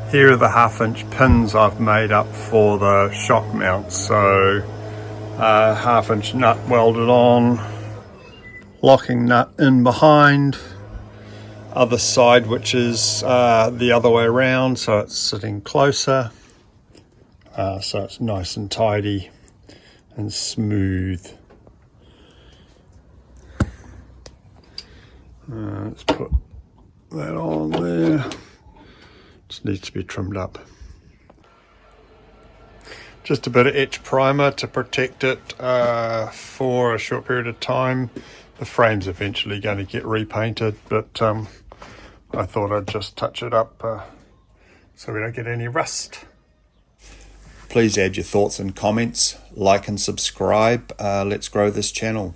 Here are the 1/2 inch pins I've made up for the shock mount. So 1/2 inch nut welded on, locking nut in behind, other side which is the other way around, so it's sitting closer, so it's nice and tidy and smooth. Let's put that on there. Just needs to be trimmed up. Just a bit of etch primer to protect it for a short period of time. The frame's eventually going to get repainted, but I thought I'd just touch it up so we don't get any rust. Please add your thoughts and comments, like and subscribe. Let's grow this channel.